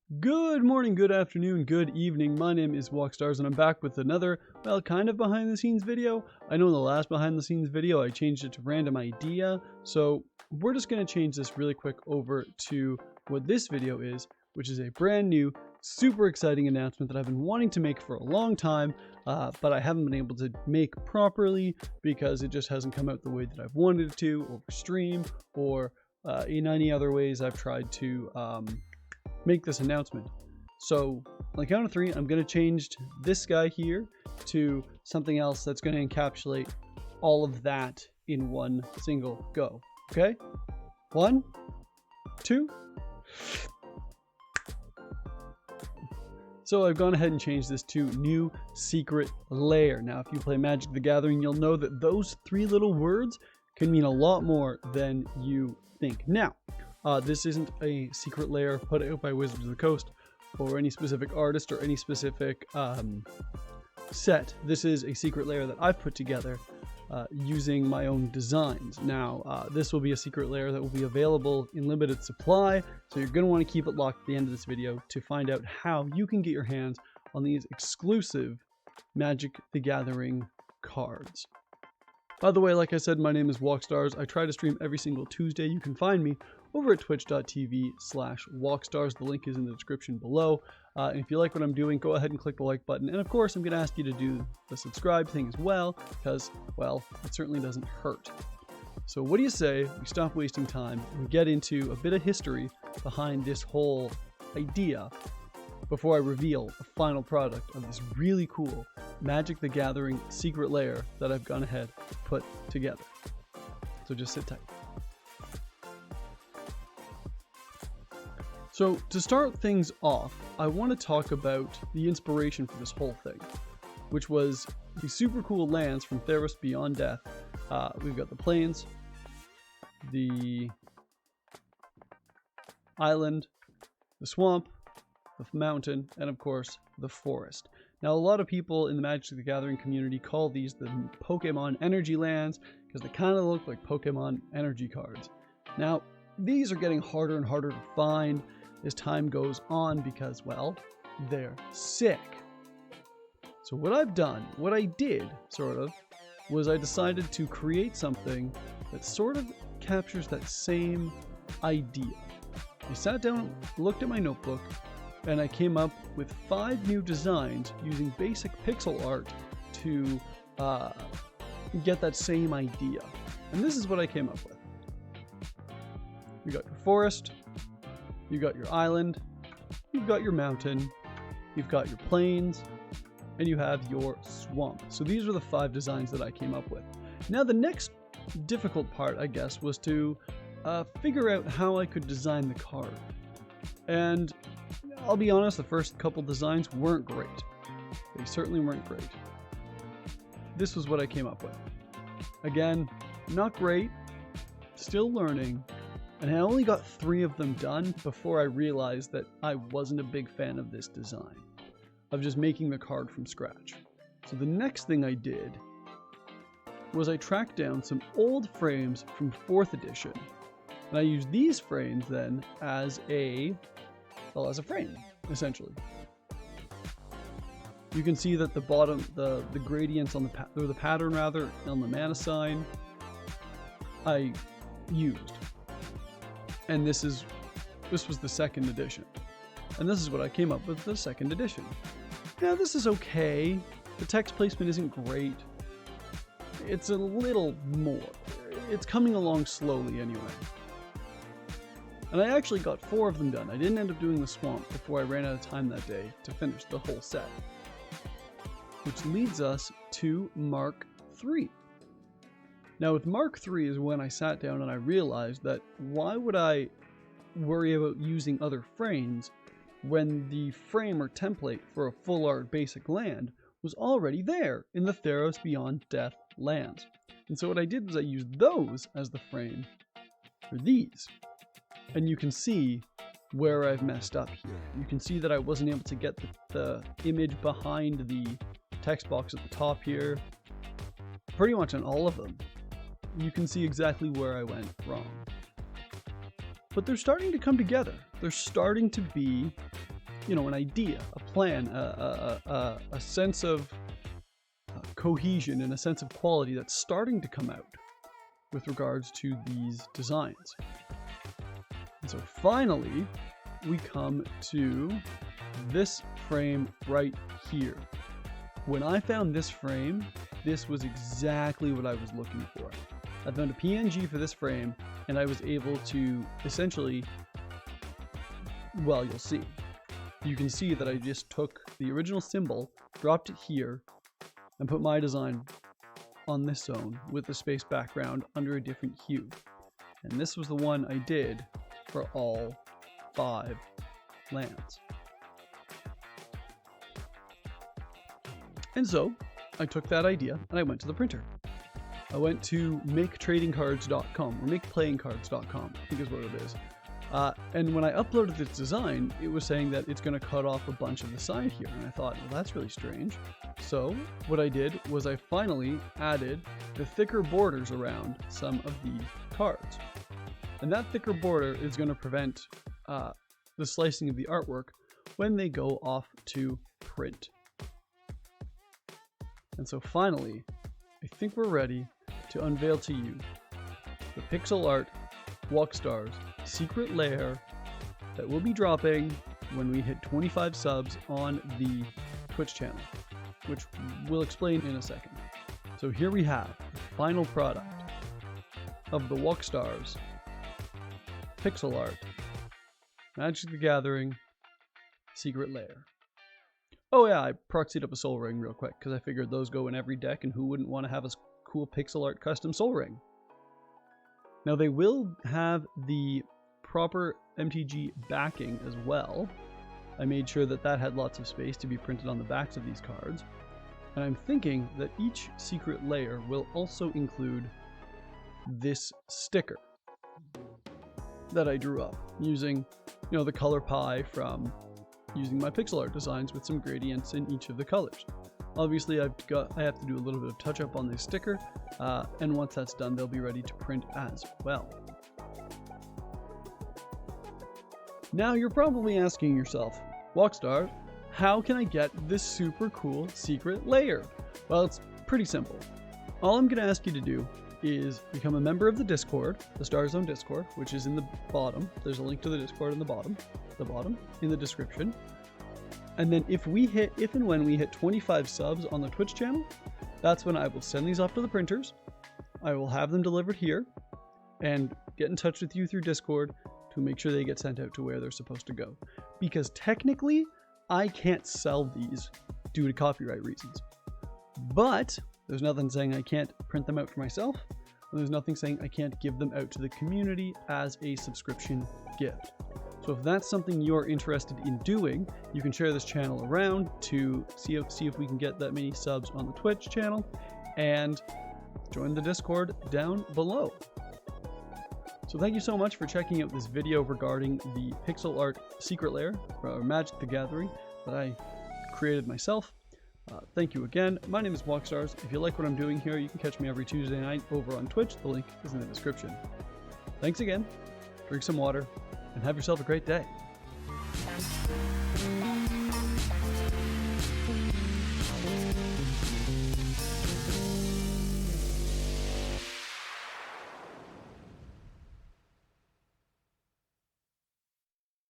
Good morning, good afternoon, good evening. My name is Walkstars and I'm back with another, well, kind of behind the scenes video. I know in the last behind the scenes video I changed it to random idea, so we're just going to change this really quick over to what this video is, which is a brand new, super exciting announcement that I've been wanting to make for a long time, but I haven't been able to make properly because it just hasn't come out the way that I've wanted it to over stream or in any other ways I've tried to make this announcement. So on the count of three, I'm going to change this guy here to something else that's going to encapsulate all of that in one single go. Okay? 1, 2. So I've gone ahead and changed this to new Secret Lair. Now, if you play Magic the Gathering, you'll know that those three little words can mean a lot more than you think. Now, this isn't a secret lair put out by Wizards of the Coast or any specific artist or any specific set. This is a secret lair that I've put together using my own designs. Now, this will be a secret lair that will be available in limited supply, so you're going to want to keep it locked at the end of this video to find out how you can get your hands on these exclusive Magic the Gathering cards. By the way, like I said, my name is Walkstars. I try to stream every single Tuesday. You can find me over at twitch.tv/Walkstars. The link is in the description below. And if you like what I'm doing, go ahead and click the like button. And of course, I'm going to ask you to do the subscribe thing as well, because, well, it certainly doesn't hurt. So what do you say we stop wasting time and get into a bit of history behind this whole idea before I reveal the final product of this really cool Magic the Gathering secret lair that I've gone ahead and put together. So just sit tight. So to start things off, I want to talk about the inspiration for this whole thing, which was the super cool lands from Theros Beyond Death. We've got the plains, the island, the swamp, the mountain, and of course the forest. Now, a lot of people in the Magic the Gathering community call these the Pokemon energy lands because they kind of look like Pokemon energy cards. Now, these are getting harder and harder to find as time goes on because, well, they're sick. So what I've done, what I did, sort of, was I decided to create something that sort of captures that same idea. I sat down, looked at my notebook, and I came up with 5 new designs using basic pixel art to get that same idea. And this is what I came up with. You got your forest, you got your island, you've got your mountain, you've got your plains, and you have your swamp. So these are the 5 designs that I came up with. Now the next difficult part, I guess, was to figure out how I could design the card. And I'll be honest, the first couple designs weren't great. They certainly weren't great. This was what I came up with. Again, not great, still learning, and I only got 3 of them done before I realized that I wasn't a big fan of this design, of just making the card from scratch. So the next thing I did was I tracked down some old frames from 4th edition, and I used these frames then as a frame, essentially. You can see that the bottom, the gradients on the pattern rather, on the mana sign, I used. And this was the 2nd edition. And this is what I came up with for the 2nd edition. Now this is okay. The text placement isn't great. It's a little more. It's coming along slowly anyway. And I actually got 4 of them done. I didn't end up doing the swamp before I ran out of time that day to finish the whole set. Which leads us to Mark III. Now with Mark III is when I sat down and I realized that why would I worry about using other frames when the frame or template for a full art basic land was already there in the Theros Beyond Death lands. And so what I did was I used those as the frame for these. And you can see where I've messed up here. You can see that I wasn't able to get the image behind the text box at the top here. Pretty much on all of them. You can see exactly where I went wrong. But they're starting to come together. They're starting to be an idea, a plan, a sense of cohesion and a sense of quality that's starting to come out with regards to these designs. And so finally, we come to this frame right here. When I found this frame, this was exactly what I was looking for. I found a PNG for this frame, and I was able to essentially, well, you'll see. You can see that I just took the original symbol, dropped it here, and put my design on this zone with the space background under a different hue. And this was the one I did for all 5 lands. And so I took that idea and I went to the printer. I went to maketradingcards.com or makeplayingcards.com, I think is what it is. And when I uploaded this design, it was saying that it's going to cut off a bunch of the side here. And I thought, well, that's really strange. So what I did was I finally added the thicker borders around some of these cards. And that thicker border is going to prevent the slicing of the artwork when they go off to print. And so finally, I think we're ready to unveil to you the pixel art Walkstar's Secret Lair that will be dropping when we hit 25 subs on the Twitch channel, which we'll explain in a second. So here we have the final product of the Walkstar's pixel art Magic the Gathering Secret Lair. Oh yeah, I proxied up a Soul Ring real quick because I figured those go in every deck, and who wouldn't want to have a cool pixel art custom Soul Ring? Now they will have the proper MTG backing as well. I made sure that that had lots of space to be printed on the backs of these cards. And I'm thinking that each Secret Lair will also include this sticker that I drew up using, the color pie from using my pixel art designs with some gradients in each of the colors. Obviously, I have to do a little bit of touch up on this sticker, and once that's done, they'll be ready to print as well. Now you're probably asking yourself, Walkstar, how can I get this super cool Secret Lair? Well, it's pretty simple. All I'm going to ask you to do is become a member of the Discord, the Star Zone Discord, which is in the bottom. There's a link to the Discord in the bottom in the description. And then if and when we hit 25 subs on the Twitch channel, that's when I will send these off to the printers. I will have them delivered here and get in touch with you through Discord to make sure they get sent out to where they're supposed to go. Because technically, I can't sell these due to copyright reasons. But there's nothing saying I can't print them out for myself, and there's nothing saying I can't give them out to the community as a subscription gift. So if that's something you're interested in doing, you can share this channel around to see if we can get that many subs on the Twitch channel, and join the Discord down below. So thank you so much for checking out this video regarding the pixel art Secret Lair for Magic the Gathering that I created myself. Thank you again. My name is Walkstars. If you like what I'm doing here, you can catch me every Tuesday night over on Twitch. The link is in the description. Thanks again. Drink some water and have yourself a great day.